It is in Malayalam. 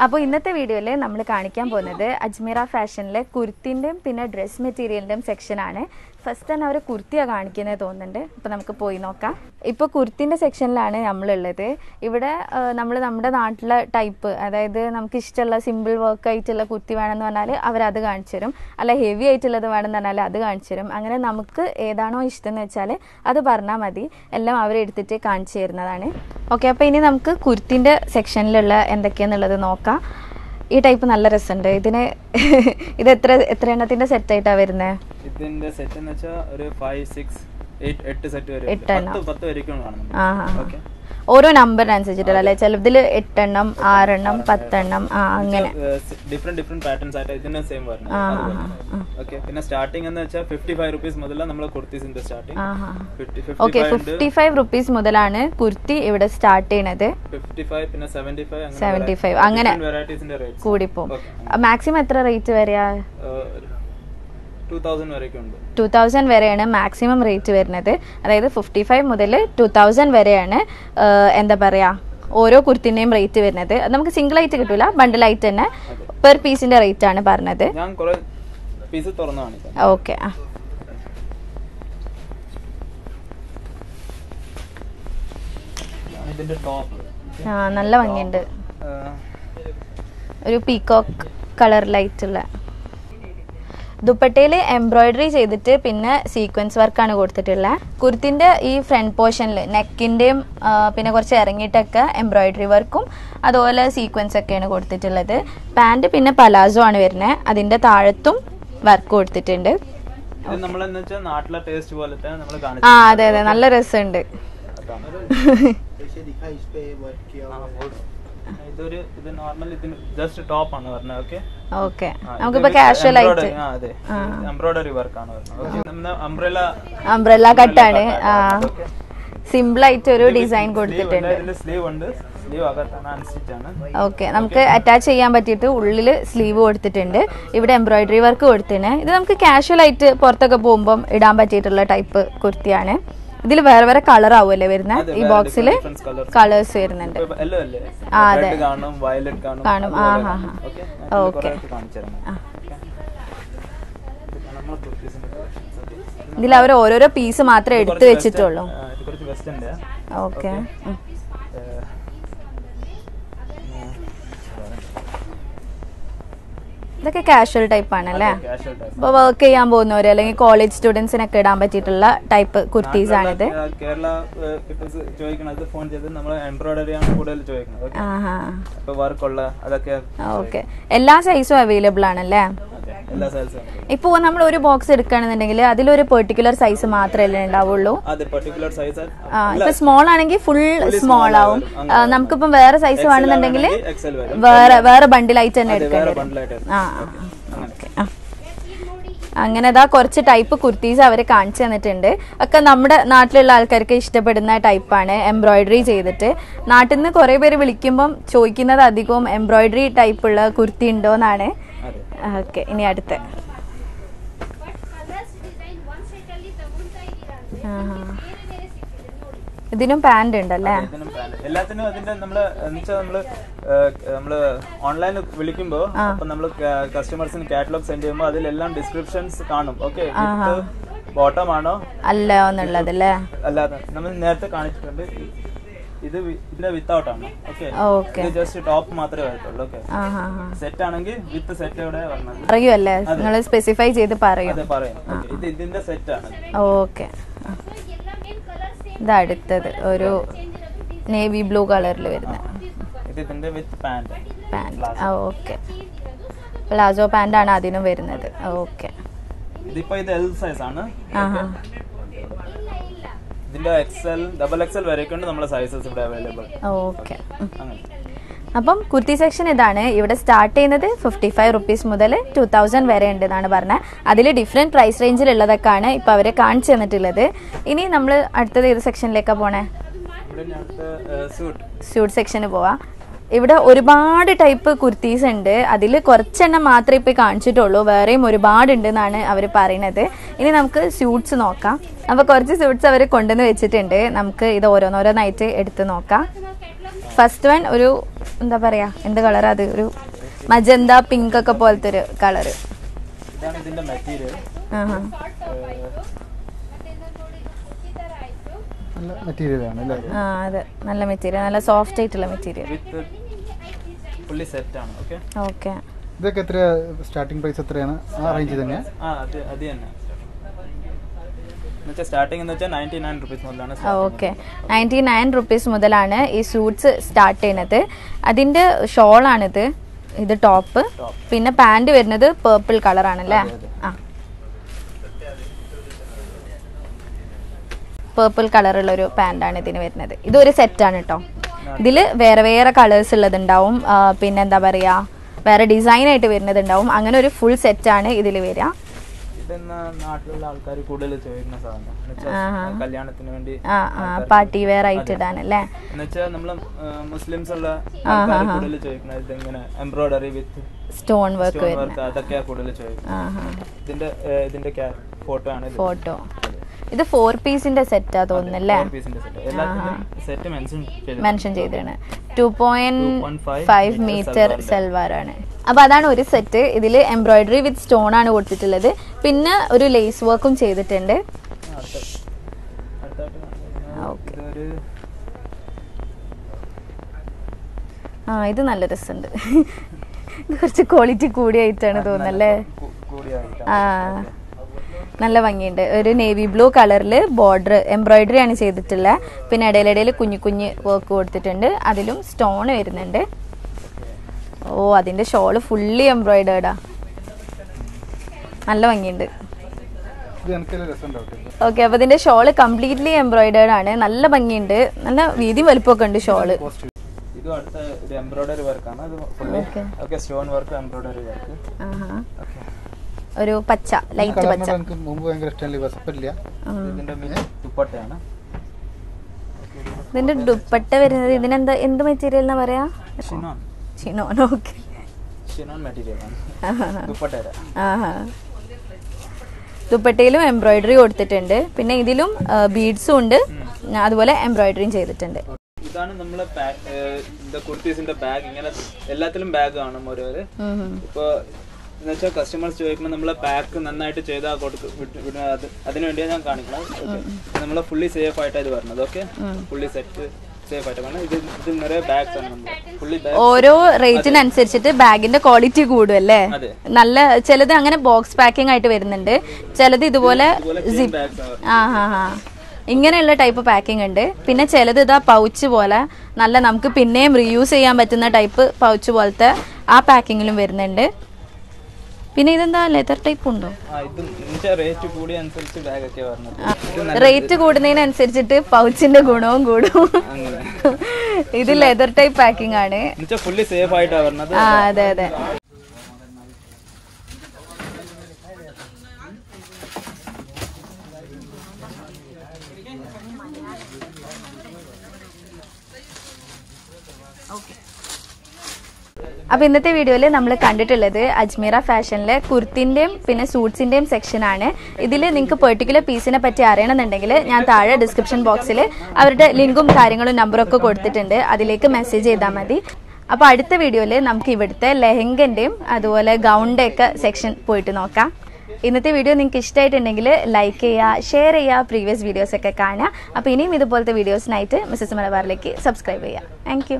അപ്പോൾ ഇന്നത്തെ വീഡിയോയിൽ നമ്മൾ കാണിക്കാൻ പോകുന്നത് അജ്മീറ ഫാഷനിലെ കുർത്തിൻ്റെയും പിന്നെ ഡ്രസ് മെറ്റീരിയലിൻ്റെയും സെക്ഷനാണ്. ഫസ്റ്റ് തന്നെ അവർ കുർത്തിയാണ് കാണിക്കുന്നത് തോന്നുന്നുണ്ട്. അപ്പോൾ നമുക്ക് പോയി നോക്കാം. ഇപ്പോൾ കുർത്തിൻ്റെ സെക്ഷനിലാണ് നമ്മളുള്ളത്. ഇവിടെ നമ്മൾ നമ്മുടെ നാട്ടിലെ ടൈപ്പ്, അതായത് നമുക്ക് ഇഷ്ടമുള്ള സിമ്പിൾ വർക്ക് ആയിട്ടുള്ള കുർത്തി വേണമെന്ന് പറഞ്ഞാൽ അവരത് കാണിച്ചു തരും, അല്ല ഹെവി ആയിട്ടുള്ളത് വേണമെന്ന് പറഞ്ഞാൽ അത് കാണിച്ചു തരും. അങ്ങനെ നമുക്ക് ഏതാണോ ഇഷ്ടം എന്ന് വെച്ചാൽ അത് പറഞ്ഞാൽ മതി, എല്ലാം അവരെടുത്തിട്ട് കാണിച്ചു തരുന്നതാണ്. ഓക്കെ, അപ്പോൾ ഇനി നമുക്ക് കുർത്തിൻ്റെ സെക്ഷനിലുള്ള എന്തൊക്കെയാണെന്നുള്ളത് നോക്കാം. ഈ ടൈപ്പ് നല്ല രസമുണ്ട്. ഇത് എത്ര എണ്ണത്തിന്റെ സെറ്റ് ആയിട്ടാ വരുന്നത്? ഇതിന്റെ സെറ്റ് എന്ന് വെച്ചാൽ ഒരു 5 6 8 സെറ്റ് വരെ 10 വരെയൊക്കെ കാണുന്നുണ്ട്. ഓരോ നമ്പറിനനുസരിച്ചിട്ടല്ല അല്ലേ? ചിലതിൽ 8 എണ്ണം 6 എണ്ണം 10 എണ്ണം അങ്ങനെ ഡിഫറെന്റ് പാറ്റേൺസ് ആയിട്ട് ഇതിന്റെ സെയിം വരുന്നത്. ഓക്കെ, പിന്നെ സ്റ്റാർട്ടിംഗ് എന്ന് വെച്ചാൽ 55 rupees മുതലാണ് നമ്മൾ കുർത്തീസിന്റെ സ്റ്റാർട്ടിംഗ്. ഓക്കെ, 55 rupees മുതലാണ് കുർത്തി ഇവിടെ സ്റ്റാർട്ട് ചെയ്യണത്. 55 പിന്നെ 75 അങ്ങനെ വെറൈറ്റീസിന്റെ റേറ്റ് കൂടിപ്പോകും. മാക്സിമം എത്ര റേറ്റ് വരെയാ? 2000 വരെയാണ് മാക്സിമം റേറ്റ് വരുന്നത്. അതായത് 55 മുതൽ 2000 വരെയാണ് എന്താ പറയാ ഓരോ കുർത്തിന്റെയും റേറ്റ് വരുന്നത്. അത് നമുക്ക് സിംഗിൾ ആയിട്ട് കിട്ടൂല, ബണ്ടിലായിട്ട് തന്നെ പെർ പീസിന്റെ റേറ്റ് ആണ് പറഞ്ഞത്. ഓക്കെ, നല്ല ഭംഗിയുണ്ട്. ഒരു പീകോക്ക് കളറിലായിട്ടുള്ള ദുപ്പട്ടയിൽ എംബ്രോയിഡറി ചെയ്തിട്ട് പിന്നെ സീക്വൻസ് വർക്കാണ് കൊടുത്തിട്ടുള്ളത്. കുർത്തിന്റെ ഈ ഫ്രണ്ട് പോർഷനിൽ നെക്കിന്റെയും പിന്നെ കുറച്ച് ഇറങ്ങിയിട്ടൊക്കെ എംബ്രോയിഡറി വർക്കും അതുപോലെ സീക്വൻസ് ഒക്കെയാണ് കൊടുത്തിട്ടുള്ളത്. പാന്റ് പിന്നെ പലാസോ ആണ് വരുന്നത്. അതിന്റെ താഴത്തും വർക്ക് കൊടുത്തിട്ടുണ്ട്. അതെ അതെ, നല്ല രസമുണ്ട്. ഓക്കെ, നമുക്കിപ്പോ കാഷ്വൽ ആയിട്ട് അംബ്രല്ല കട്ടാണ്. സിമ്പിൾ ആയിട്ട് ഒരു ഡിസൈൻ കൊടുത്തിട്ടുണ്ട്. ഓക്കെ, നമുക്ക് അറ്റാച്ച് ചെയ്യാൻ പറ്റിയിട്ട് ഉള്ളില് സ്ലീവ് കൊടുത്തിട്ടുണ്ട്. ഇവിടെ എംബ്രോയിഡറി വർക്ക് കൊടുത്തിന്. ഇത് നമുക്ക് കാഷ്വൽ ആയിട്ട് പുറത്തൊക്കെ പോകുമ്പോൾ ഇടാൻ പറ്റിയിട്ടുള്ള ടൈപ്പ് കുർത്തിയാണ്. ഇതിൽ വേറെ വേറെ കളർ ആവുമല്ലേ വരുന്നത്? ഈ ബോക്സില് കളേഴ്സ് വരുന്നുണ്ട്. അതെ, കാണും. ഓക്കെ, ഇതിൽ അവർ ഓരോരോ പീസ് മാത്രമേ എടുത്തു വെച്ചിട്ടുള്ളൂ. ഓക്കെ, ഇതൊക്കെ കാഷ്വൽ ടൈപ്പ് ആണല്ലേ? ഇപ്പൊ വർക്ക് ചെയ്യാൻ പോകുന്നവര് അല്ലെങ്കിൽ കോളേജ് സ്റ്റുഡൻസിനൊക്കെ ഇടാൻ പറ്റിയിട്ടുള്ള ടൈപ്പ് കുർത്തീസ് ആണിത്. ഓക്കെ, എല്ലാ സൈസും അവൈലബിൾ ആണല്ലേ? ഇപ്പൊ നമ്മൾ ഒരു ബോക്സ് എടുക്കുകയാണെന്നുണ്ടെങ്കിൽ അതിലൊരു പെർട്ടിക്കുലർ സൈസ് മാത്രമല്ലേ ഉണ്ടാവുള്ളൂ? ഇപ്പൊ സ്മോൾ ആണെങ്കിൽ ഫുൾ സ്മോൾ ആവും. നമുക്കിപ്പം വേറെ സൈസ് വേണമെന്നുണ്ടെങ്കിൽ വേറെ ബണ്ടിലായിട്ട് തന്നെ എടുക്കേണ്ടി വരും. അങ്ങനെ കുറച്ച് ടൈപ്പ് കുർത്തീസ് അവർ കാണിച്ചു തന്നിട്ടുണ്ട്. ഒക്കെ നമ്മുടെ നാട്ടിലുള്ള ആൾക്കാർക്ക് ഇഷ്ടപ്പെടുന്ന ടൈപ്പാണ്, എംബ്രോയിഡറി ചെയ്തിട്ട്. നാട്ടിൽ നിന്ന് കുറെ പേര് വിളിക്കുമ്പം ചോദിക്കുന്നത് അധികവും എംബ്രോയിഡറി ടൈപ്പുള്ള കുർത്തി ഉണ്ടോന്നാണ്. ഓക്കെ, ഇനി അടുത്ത ഇതിനും പാന്റ് ഉണ്ടല്ലേ? എല്ലാത്തിനും അതിന്റെ നമ്മള് ഓൺലൈനിൽ വിളിക്കുമ്പോ നമ്മള് കസ്റ്റമേഴ്സിന് കാറ്റലോഗ് സെൻഡ് ചെയ്യുമ്പോൾ അതിലെല്ലാം ഡിസ്ക്രിപ്ഷൻസ് കാണും. ഓക്കെ, ബോട്ടം ആണോ അല്ല എന്നുള്ളതല്ലേ? അല്ലാതെ നമ്മൾ നേരത്തെ കാണിച്ചിട്ടുണ്ട്. ഇത് ഇതിന്റെ വിത്തൗട്ട് ആണ്. ഓക്കെ, ജസ്റ്റ് ടോപ്പ് മാത്രമേ വരത്തുള്ളൂ. ഓക്കെ, സെറ്റ് ആണെങ്കിൽ വിത്ത് സെറ്റോടെ വന്നത് പറയുമല്ലേ? നിങ്ങൾ സ്പെസിഫൈ ചെയ്ത് പറയും. ഇത് ഇതിന്റെ സെറ്റ് ആണ്. ഓക്കെ, ഇത് അടുത്തത് ഒരു നേവി ബ്ലൂ കളറിൽ വരുന്ന പാന്റ്. ഓക്കെ, പ്ലാസോ പാന്റ് ആണ് അതിനും വരുന്നത്. ഓക്കെ, ഇതിപ്പോ ഇത് എൽ സൈസ് ആണ്. ഇതിന്റെ XL ഡബിൾ XL വരെയൊക്കെയുണ്ട് നമ്മുടെ സൈസസ് ഇവിടെ അവൈലബിൾ. ഓക്കെ, അപ്പം കുർത്തി സെക്ഷൻ ഇതാണ്. ഇവിടെ സ്റ്റാർട്ട് ചെയ്യുന്നത് 55 rupees മുതൽ 2000 വരെ ഉണ്ട് എന്നാണ് പറഞ്ഞത്. അതിൽ ഡിഫറെന്റ് പ്രൈസ് റേഞ്ചിലുള്ളതൊക്കെയാണ് ഇപ്പൊ അവരെ കാണിച്ചു തന്നിട്ടുള്ളത്. ഇനി നമ്മൾ അടുത്തത് ഏത് സെക്ഷനിലേക്കാ പോണേ? സ്യൂട്ട് സെക്ഷന് പോവാ. ഇവിടെ ഒരുപാട് ടൈപ്പ് കുർത്തീസ് ഉണ്ട്. അതിൽ കുറച്ചെണ്ണം മാത്രമേ ഇപ്പോൾ കാണിച്ചിട്ടുള്ളൂ, വേറെയും ഒരുപാടുണ്ട് എന്നാണ് അവർ പറയുന്നത്. ഇനി നമുക്ക് സ്യൂട്ട്സ് നോക്കാം. അപ്പോൾ കുറച്ച് സ്യൂട്ട്സ് അവർ കൊണ്ടുവന്ന് വെച്ചിട്ടുണ്ട്. നമുക്ക് ഇത് ഓരോന്നോരോന്നായിട്ട് എടുത്ത് നോക്കാം. ഫസ്റ്റ് വൺ ഒരു എന്താ പറയാ എന്ത് കളറാ അത് ഒരു മജന്ത പിങ്ക് ഒക്കെ പോലത്തെ ഒരു കളറ്. ഇതാണ് ഇതിന്റെ മെറ്റീരിയൽ. നല്ല മെറ്റീരിയൽ ആണ് അല്ലേ? ആ അതെ, നല്ല മെറ്റീരിയൽ, നല്ല സോഫ്റ്റ് ആയിട്ടുള്ള മെറ്റീരിയൽ. ഫുള്ളി സെറ്റ് ആണ്. Okay okay. ഇതൊക്കെ എത്ര സ്റ്റാർട്ടിംഗ് പ്രൈസ് എത്രയാണ്? ആ റേഞ്ച് തന്നെയാണ്? ആ അത് തന്നെ. സ്റ്റാർട്ടിംഗ് എന്ന് വെച്ചാൽ 99 rupees മുതലാണ്. ഓക്കെ, 99 rupees മുതലാണ് ഈ സൂട്ട്സ് സ്റ്റാർട്ട് ചെയ്യുന്നത്. അതിന്റെ ഷോളാണിത്, ഇത് ടോപ്പ്, പിന്നെ പാന്റ് വരുന്നത് പേർപ്പിൾ കളറാണല്ലേ? ആ പേർപ്പിൾ കളറുള്ള ഒരു പാന്റാണ് ഇതിന് വരുന്നത്. ഇതൊരു സെറ്റാണ് കേട്ടോ. ഇതിൽ വേറെ വേറെ കളേഴ്സ് ഉള്ളതുണ്ടാവും, പിന്നെ എന്താ പറയുക വേറെ ഡിസൈൻ ആയിട്ട് വരുന്നതുണ്ടാവും. അങ്ങനെ ഒരു ഫുൾ സെറ്റാണ് ഇതിൽ വരിക. നാട്ടിലുള്ള ആൾക്കാർ കൂടുതൽ ചോദിക്കുന്ന സാധനം കല്യാണത്തിന് വേണ്ടി പാർട്ടി വെയർ ആയിട്ട് ഇടാനല്ലേ? എന്നുവെച്ചാൽ നമ്മള് മുസ്ലിംസ് ഉള്ള ആൾക്കാർ കൂടുതൽ ചോദിക്കുന്നത് ഇങ്ങനെ എംബ്രോയിഡറി വിത്ത് സ്റ്റോൺ വർക്ക് അതൊക്കെയാ കൂടുതൽ ചോദിക്കുന്നത്. ഇതിന്റെ ഫോട്ടോ ആണ്. ഫോട്ടോ ഇത് 4 പീസിന്റെ സെറ്റാ തോന്നുന്നല്ലേ? മെൻഷൻ ചെയ്താണ്. 2.5 മീറ്റർ സൽവാർ ആണ്. അപ്പൊ അതാണ് ഒരു സെറ്റ്. ഇതിൽ എംബ്രോയിഡറി വിത്ത് സ്റ്റോൺ ആണ് കൊടുത്തിട്ടുള്ളത്. പിന്നെ ഒരു ലേസ് വർക്കും ചെയ്തിട്ടുണ്ട്. ഇത് നല്ല രസമുണ്ട്. ഇത് കുറച്ച് ക്വാളിറ്റി കൂടിയായിട്ടാണ് തോന്നുന്നല്ലേ? നല്ല ഭംഗിയുണ്ട്. ഒരു നേവി ബ്ലൂ കളറിൽ ബോർഡർ എംബ്രോയിഡറി ആണ് ചെയ്തിട്ടുള്ളത്. പിന്നെ ഇടയിലിടയിൽ കുഞ്ഞു കുഞ്ഞ് വർക്ക് കൊടുത്തിട്ടുണ്ട്. അതിലും സ്റ്റോൺ വരുന്നുണ്ട്. ഓ, അതിന്റെ ഷോള് ഫുള്ളി എംബ്രോയിഡേർഡാ. നല്ല ഭംഗിയുണ്ട്. ഓക്കെ, അപ്പൊ ഇതിന്റെ ഷോള് കംപ്ലീറ്റ്ലി എംബ്രോയിഡേർഡ് ആണ്. നല്ല ഭംഗിയുണ്ട്. നല്ല വീതി വലിപ്പമൊക്കെ ഉണ്ട് ഷോള്. ഒരു പച്ച, ലൈറ്റ് പച്ച. ഇതിന്റെ ദുപ്പട്ട വരുന്നത് ഇതിനെന്താ എന്ത് മെറ്റീരിയൽ എന്നാ പറയാ? ചിനോൻ. ഓക്കെ, ദുപ്പട്ടയിലും എംബ്രോയിഡറി കൊടുത്തിട്ടുണ്ട്. പിന്നെ ഇതിലും ബീഡ്സും ഉണ്ട്, അതുപോലെ എംബ്രോയിഡറിയും ചെയ്തിട്ടുണ്ട്. ഇതാണ് നമ്മളെ കുർത്തീസിന്റെ ബാഗ്. ഇങ്ങനെ എല്ലാത്തിലും ബാഗ് കാണും ഓരോര്. ഇപ്പൊ എന്നുവെച്ചാൽ കസ്റ്റമേഴ്സ് ചോദിക്കുമ്പോൾ നമ്മളെ പാക്ക് നന്നായിട്ട് ചെയ്താൽ അതിനു വേണ്ടിയാണ് ഞാൻ കാണിക്കണം. നമ്മളെ ഫുള്ളി സേഫ് ആയിട്ടാണ് ഇത് പറഞ്ഞത്. ഓക്കെ, ഫുള്ളി സെറ്റ് സേഫ് ആയിട്ട് കാരണം ഇത് നിറയെ ബാഗ്സ് ആണ്. ഫുള്ളി ഓരോ റേറ്റിനനുസരിച്ചിട്ട് ബാഗിന്റെ ക്വാളിറ്റി കൂടും അല്ലേ? നല്ല ചിലത് അങ്ങനെ ബോക്സ് പാക്കിംഗ് ആയിട്ട് വരുന്നുണ്ട്, ചിലത് ഇതുപോലെ ഇങ്ങനെയുള്ള ടൈപ്പ് പാക്കിംഗ് ഉണ്ട്. പിന്നെ ചിലത് ഇതാ പൗച്ച് പോലെ നല്ല നമുക്ക് പിന്നെയും റീയൂസ് ചെയ്യാൻ പറ്റുന്ന ടൈപ്പ് പൗച്ച് പോലത്തെ ആ പാക്കിങ്ങിലും വരുന്നുണ്ട്. പിന്നെ ഇതെന്താ ലെതർ ടൈപ്പ് ഉണ്ടോ? റേറ്റ് കൂടുന്നതിനനുസരിച്ചിട്ട് പൗച്ചിന്റെ ഗുണവും കൂടും. ഇത് ലെതർ ടൈപ്പ് പാക്കിംഗ് ആണ്. അതെ അതെ. അപ്പോൾ ഇന്നത്തെ വീഡിയോയിൽ നമ്മൾ കണ്ടിട്ടുള്ളത് അജ്മീറ ഫാഷനിലെ കുർത്തിൻ്റെയും പിന്നെ സൂട്ട്സിൻ്റെയും സെക്ഷനാണ്. ഇതിൽ നിങ്ങൾക്ക് പെർട്ടിക്കുലർ പീസിനെ പറ്റി അറിയണമെന്നുണ്ടെങ്കിൽ ഞാൻ താഴെ ഡിസ്ക്രിപ്ഷൻ ബോക്സിൽ അവരുടെ ലിങ്കും കാര്യങ്ങളും നമ്പറൊക്കെ കൊടുത്തിട്ടുണ്ട്, അതിലേക്ക് മെസ്സേജ് ചെയ്താൽ മതി. അപ്പോൾ അടുത്ത വീഡിയോയിൽ നമുക്ക് ഇവിടുത്തെ ലെഹങ്കൻ്റെയും അതുപോലെ ഗൗണിൻ്റെ ഒക്കെ സെക്ഷൻ പോയിട്ട് നോക്കാം. ഇന്നത്തെ വീഡിയോ നിങ്ങൾക്ക് ഇഷ്ടമായിട്ടുണ്ടെങ്കിൽ ലൈക്ക് ചെയ്യുക, ഷെയർ ചെയ്യുക, പ്രീവിയസ് വീഡിയോസൊക്കെ കാണുക. അപ്പോൾ ഇനിയും ഇതുപോലത്തെ വീഡിയോസിനായിട്ട് മിസ്സസ് മലബാറിലേക്ക് സബ്സ്ക്രൈബ് ചെയ്യുക. Thank you.